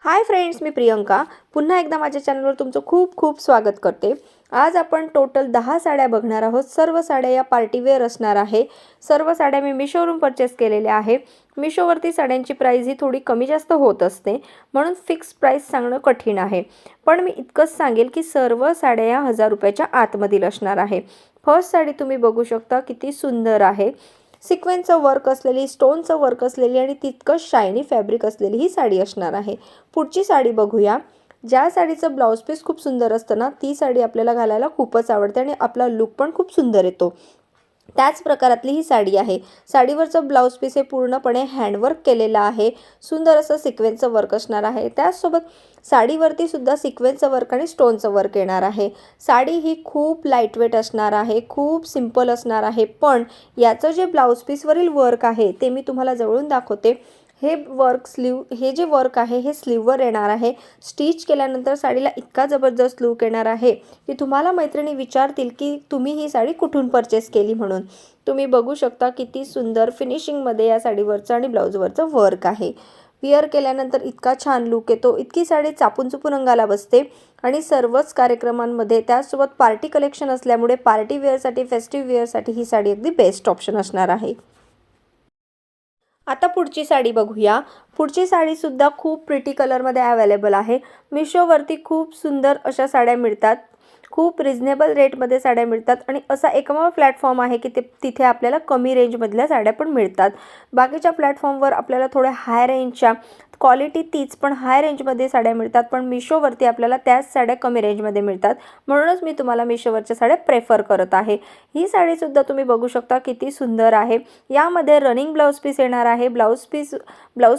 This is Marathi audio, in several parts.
हाय फ्रेंड्स, मी प्रियंका पुन्हा एकदा माझ्या चॅनलवर तुमचं खूप खूप स्वागत करते। आज आपण टोटल 10 साड्या बघणार आहोत। सर्व साड्या या पार्टी वेअर असणार आहे। सर्व साड्या मी मिशोवरून परचेस केलेल्या आहे। मिशोवरती साड्यांची प्राइस ही थोडी कमी जास्त होत असते, म्हणून फिक्स प्राइस सांगणं कठीण आहे। पण मी इतकंच सांगेल की सर्व साड्या या 1000 रुपयाच्या आतमधील असणार आहे। फर्स्ट साडी तुम्ही बघू शकता, किती सुंदर आहे। सिक्वेन्सचं वर्क असलेली, स्टोनचं वर्क असलेली आणि तितकंच शायनी फॅब्रिक असलेली ही साडी असणार आहे। पुढची साडी बघूया। ज्या साडीचं ब्लाउज पीस खूप सुंदर असतं ना, ती साडी आपल्याला घालायला खूपच आवडते आणि आपला लुक पण खूप सुंदर येतो। त्याच प्रकारातली ही साडी आहे। साडीवरचं ब्लाउज पीस हे पूर्णपणे हँडवर्क केलेलं आहे। सुंदर असं सिक्वेन्सचं वर्क असणार आहे। त्याचसोबत साडीवरती सुद्धा सिक्वेन्सचं वर्क आणि स्टोनचं वर्क येणार आहे। साडी ही खूप लाईटवेट असणार आहे, खूप सिंपल असणार आहे। पण याचं जे ब्लाउज पीसवरील वर्क आहे ते मी तुम्हाला जवळून दाखवते। हे वर्क हे जे वर्क आहे हे स्लीववर येणार आहे। स्टिच केल्यानंतर साडीला इतका जबरदस्त लुक येणार आहे की तुम्हाला मैत्रिणी विचारतील की तुम्ही ही साडी कुठून परचेस केली म्हणून। तुम्ही बघू शकता किती सुंदर फिनिशिंगमध्ये या साडीवरचं आणि ब्लाउजवरचं वर्क आहे। विअर केल्यानंतर इतका छान लुक येतो। इतकी साडी चापून चुपून अंगाला बसते आणि सर्वच कार्यक्रमांमध्ये, त्यासोबत पार्टी कलेक्शन असल्यामुळे पार्टी वेअरसाठी, फेस्टिव्ह वेअरसाठी ही साडी अगदी बेस्ट ऑप्शन असणार आहे। आता पुढची साडी बघूया। पुढची साडी सुद्धा खूप प्रिटी कलरमध्ये अवेलेबल आहे। मिशोवरती खूप सुंदर अशा साड्या मिळतात। खूप रिजनेबल रेटमध्ये साड्या मिळतात आणि असा एकमेव प्लॅटफॉर्म आहे की तिथे आपल्याला कमी रेंजमधल्या साड्या पण मिळतात। बाकीच्या प्लॅटफॉर्मवर आपल्याला थोड्या हाय रेंजच्या, क्वालिटी तीच पण हाय रेंजमध्ये साड्या मिळतात, पण मिशोवरती आपल्याला त्याच साड्या कमी रेंजमध्ये मिळतात। म्हणूनच मी तुम्हाला मिशोवरच्या साड्या प्रेफर करत आहे। ही साडीसुद्धा तुम्ही बघू शकता किती सुंदर आहे। यामध्ये रनिंग ब्लाउज पीस येणार आहे। ब्लाउज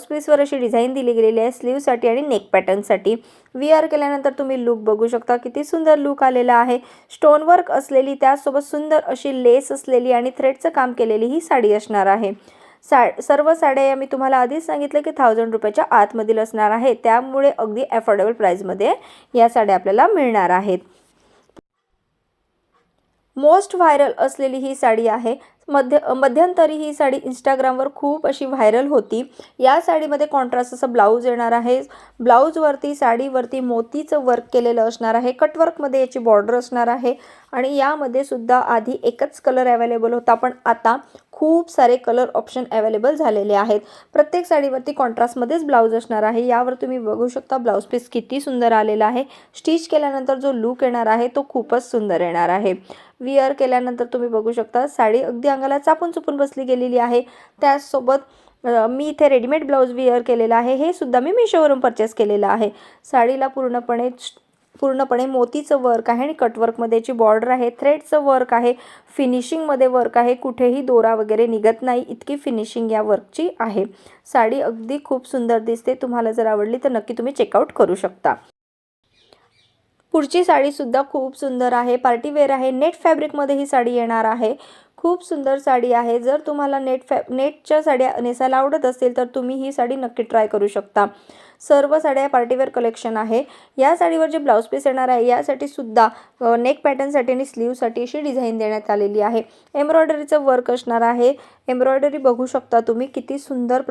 पीसवर अशी डिझाईन दिली गेलेली आहे स्लीवसाठी आणि नेक पॅटर्नसाठी। विअर केल्यानंतर तुम्ही लुक बघू शकता, किती सुंदर लुक आलेला आहे। स्टोन वर्क असलेली, त्यासोबत सुंदर अशी लेस असलेली आणि थ्रेडचं काम केलेली ही साडी असणार आहे। सर्व साड्या मी तुम्हाला आधीच सांगितलं की 1000 रुपयाच्या आतमधील असणार आहे, त्यामुळे अगदी अफोर्डेबल प्राइसमध्ये या साड्या आपल्याला मिळणार आहेत। मोस्ट व्हायरल असलेली ही साडी आहे। मध्यंतरी ही साडी इंस्टाग्रामवर खूप अशी व्हायरल होती। या साडीमध्ये कॉन्ट्रास्ट असं ब्लाऊज येणार आहे। ब्लाऊजवरती, साडीवरती मोतीचं वर्क केलेलं असणार आहे। कटवर्कमध्ये याची बॉर्डर असणार आहे आणि यामध्ये सुद्धा आधी एकच कलर अवेलेबल होता, पण आता खूप सारे कलर ऑप्शन अवेलेबल झालेले आहेत। प्रत्येक साडीवरती कॉन्ट्रास्टमध्येच ब्लाऊज असणार आहे। यावर तुम्ही बघू शकता ब्लाऊज पीस किती सुंदर आलेला आहे। स्टिच केल्यानंतर जो लुक येणार आहे तो खूपच सुंदर येणार आहे। विअर केल्यानंतर तुम्ही बघू शकता साडी अगदी अंगाला चापून चुपून बसली गेलेली आहे। त्याचसोबत मी इथे रेडीमेड ब्लाऊज विअर केलेला आहे। हे सुद्धा मी मिशोवरून परचेस केलेलं आहे। साडीला पूर्णपणे मोतीचं वर्क आहे आणि कटवर्कमध्ये याची बॉर्डर आहे। थ्रेडचं वर्क आहे, फिनिशिंगमध्ये वर्क आहे, कुठेही दोरा वगैरे निघत नाही इतकी फिनिशिंग या वर्कची आहे। साडी अगदी खूप सुंदर दिसते। तुम्हाला जर आवडली तर नक्की तुम्ही चेकआउट करू शकता। पुढची साडी सुद्धा खूप सुंदर आहे, पार्टी वेअर आहे। नेट फॅब्रिकमध्ये ही साडी येणार आहे। खूप सुंदर साडी आहे। जर तुम्हाला नेटच्या साड्या नेसायला आवडत असेल तर तुम्ही ही साडी नक्की ट्राय करू शकता। सर्व साड्या पार्टीवेअर कलेक्शन आहे। या साडीवर जे ब्लाउज पीस येणार आहे यासाठी सुद्धा नेक पॅटर्नसाठी आणि स्लीवसाठी अशी डिझाईन देण्यात आलेली आहे। एम्ब्रॉयडरीचं वर्क असणार आहे। एम्ब्रॉयडरी बघू शकता तुम्ही किती सुंदर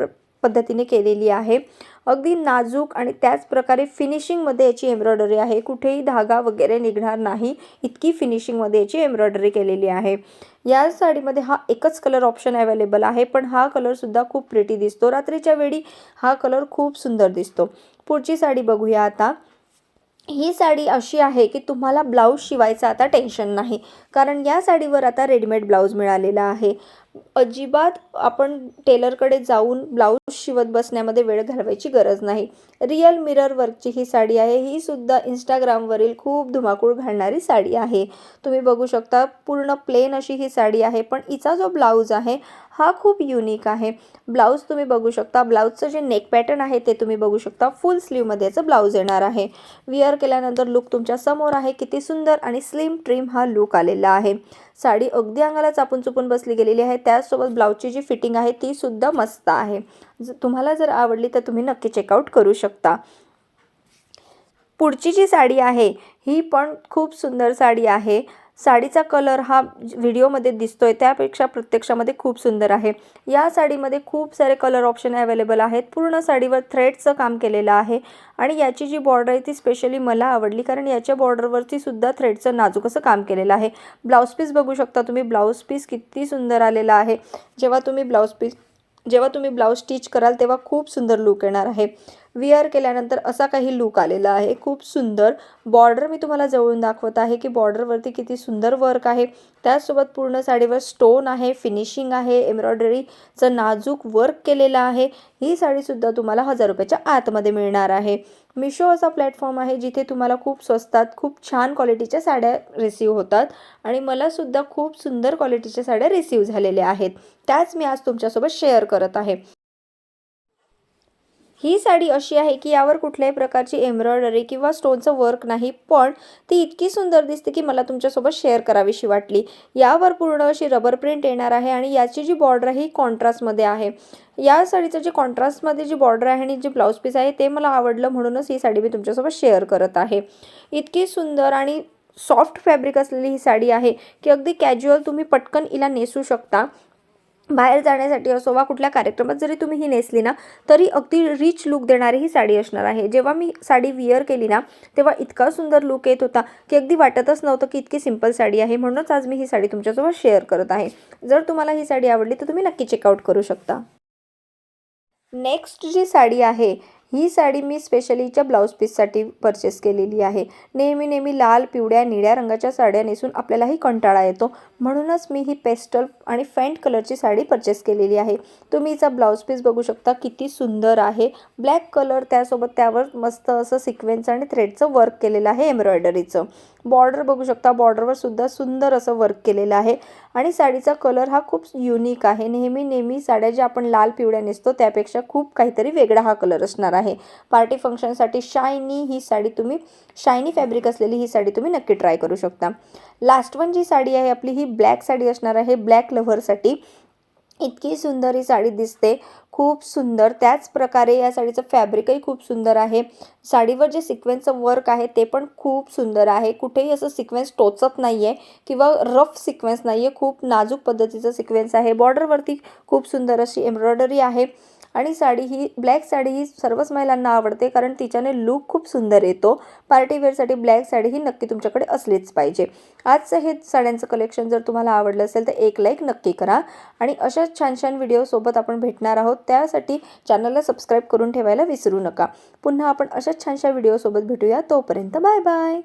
पद्धतीने केलेली आहे। अगदी नाजूक आणि त्याच प्रकारे फिनिशिंगमध्ये याची एम्ब्रॉयडरी आहे। कुठेही धागा वगैरे निघणार नाही इतकी फिनिशिंगमध्ये याची एम्ब्रॉयडरी केलेली आहे। या साडीमध्ये हा एकच कलर ऑप्शन अवेलेबल आहे, पण हा कलर सुद्धा खूप प्रिटी दिसतो। रात्रीच्या वेळी हा कलर खूप सुंदर दिसतो। पुढची साडी बघूया आता। ही साडी अशी आहे की तुम्हाला ब्लाऊज शिवायचं आता टेन्शन नाही, कारण या साडीवर आता रेडीमेड ब्लाऊज मिळालेला आहे। अजिबात आपण टेलरकडे जाऊन ब्लाऊज शिवत बसण्यामध्ये वेळ घालवायची गरज नाही। रियल मिरर वर्कची ही साडी आहे। ही सुद्धा इंस्टाग्रामवरील खूप धुमाकूळ घालणारी साडी आहे। तुम्ही बघू शकता पूर्ण प्लेन अशी ही साडी आहे, पण हिचा जो ब्लाऊज आहे हा खूप युनिक आहे। ब्लाऊज तुम्ही बघू शकता, ब्लाऊजचं जे नेक पॅटर्न आहे ते तुम्ही बघू शकता। फुल स्लीवमध्ये याचं ब्लाऊज येणार आहे। विअर केल्यानंतर लुक तुमच्या समोर आहे। किती सुंदर आणि स्लिम ट्रिम हा लुक आलेला आहे। साडी अगदी अंगाला चापून चुपून बसली गेलेली आहे। त्याचसोबत ब्लाऊजची जी फिटिंग आहे ती सुद्धा मस्त आहे। तुम्हाला जर आवडली तर तुम्ही नक्की चेकआउट करू शकता। पुढची जी साडी आहे ही पण खूप सुंदर साडी आहे। साडीचा कलर हा व्हिडिओमध्ये दिसतोय त्यापेक्षा प्रत्यक्षामध्ये खूप सुंदर आहे। या साडीमध्ये खूप सारे कलर ऑप्शन अवेलेबल आहेत। पूर्ण साडीवर थ्रेडचं काम केलेलं आहे आणि याची जी बॉर्डर आहे ती स्पेशली मला आवडली, कारण याच्या बॉर्डरवरती सुद्धा थ्रेडचं नाजूक असं काम केलेलं आहे। ब्लाउज पीस बघू शकता तुम्ही, ब्लाउज पीस किती सुंदर आलेला आहे। जेव्हा तुम्ही ब्लाउज स्टिच कराल तेव्हा खूप सुंदर लुक येणार आहे। विअर केल्यानंतर असा काही लुक आलेला आहे, खूप सुंदर। बॉर्डर मी तुम्हाला जवळून दाखवत आहे की बॉर्डरवरती किती सुंदर वर्क आहे। त्याचसोबत पूर्ण साडीवर स्टोन आहे, फिनिशिंग आहे, एम्ब्रॉयडरीचं नाजूक वर्क केलेलं आहे। ही साडीसुद्धा तुम्हाला 1000 रुपयाच्या आतमध्ये मिळणार आहे। मिशो असा प्लॅटफॉर्म आहे जिथे तुम्हाला खूप स्वस्तात खूप छान क्वालिटीच्या साड्या रिसीव होतात आणि मला सुद्धा खूप सुंदर क्वालिटीच्या साड्या रिसीव झालेल्या आहेत, त्याच मी आज तुमच्यासोबत शेअर करत आहे। ही साडी अशी आहे की यावर कुठल्याही प्रकारची एम्ब्रॉयडरी किंवा स्टोनचं वर्क नाही, पण ती इतकी सुंदर दिसते की मला तुमच्यासोबत शेअर करावीशी वाटली। यावर पूर्ण अशी रबर प्रिंट येणार आहे आणि याची जी बॉर्डर आहे ही कॉन्ट्रास्टमध्ये आहे। या साडीचं जी कॉन्ट्रास्टमध्ये जी बॉर्डर आहे आणि जे ब्लाउज पीस आहे ते मला आवडलं, म्हणूनच ही साडी मी तुमच्यासोबत शेअर करत आहे। इतकी सुंदर आणि सॉफ्ट फॅब्रिक असलेली ही साडी आहे की अगदी कॅज्युअल तुम्ही पटकन हिला नेसू शकता। बाहेर जाण्यासाठी असो वा कुठल्या कार्यक्रमात जरी तुम्ही ही नेसली ना तरी अगदी रिच लुक देणारी ही साडी असणार आहे। जेव्हा मी साडी विअर केली ना तेव्हा इतका सुंदर लुक येत होता की अगदी वाटतच नव्हतं की इतकी सिंपल साडी आहे, म्हणूनच आज मी ही साडी तुमच्यासोबत शेअर करत आहे। जर तुम्हाला ही साडी आवडली तर तुम्ही नक्की चेकआउट करू शकता। नेक्स्ट जी साडी आहे ही साडी मी स्पेशलीच्या ब्लाउज पीससाठी परचेस केलेली आहे। नेहमी लाल, पिवळ्या, निळ्या रंगाच्या साड्या नेसून आपल्यालाही कंटाळा येतो, म्हणूनच मी ही पेस्टल आणि फेंट कलरची साडी परचेस केलेली आहे। तुम्ही हिचा ब्लाउज पीस बघू शकता किती सुंदर आहे। ब्लॅक कलर, त्यासोबत त्यावर मस्त असं सिक्वेन्स आणि थ्रेडचं वर्क केलेलं आहे एम्ब्रॉयडरीचं। बॉर्डर बघू शकता, बॉर्डरवर सुद्धा सुंदर असं वर्क केलेलं आहे आणि साडीचा कलर हा खूप युनिक आहे। नेहमी साड्या ज्या आपण लाल पिवळ्या नेसतो त्यापेक्षा खूप काहीतरी वेगळा हा कलर असणार आहे। पार्टी फंक्शनसाठी शायनी फॅब्रिक असलेली ही साडी तुम्ही नक्की ट्राय करू शकता। लास्ट वन जी साडी आहे आपली ही ब्लॅक साडी असणार आहे। ब्लॅक लव्हरसाठी इतकी सुंदर ही साडी दिसते, खूप सुंदर। त्याच प्रकारे या साडीचं फॅब्रिकही खूप सुंदर आहे। साडीवर जे सिक्वेन्सचं वर्क आहे ते पण खूप सुंदर आहे। कुठेही असं सिक्वेन्स टोचत नाही आहे किंवा रफ सिक्वेन्स नाही आहे, खूप नाजूक पद्धतीचं सिक्वेन्स आहे। बॉर्डरवरती खूप सुंदर अशी एम्ब्रॉयडरी आहे आणि ब्लॅक साडी ही सर्वच महिलांना आवडते, कारण तिच्याने लुक खूप सुंदर येतो। पार्टीवेअरसाठी ब्लॅक साडी ही नक्की तुमच्याकडे असलीच पाहिजे। आजचं हे साड्यांचं कलेक्शन जर तुम्हाला आवडलं असेल तर एक लाईक नक्की करा आणि अशा छान व्हिडिओसोबत आपण भेटणार आहोत, त्यासाठी चॅनलला सबस्क्राईब करून ठेवायला विसरू नका। पुन्हा आपण अशाच छानशा व्हिडिओसोबत भेटूया, तोपर्यंत बाय बाय।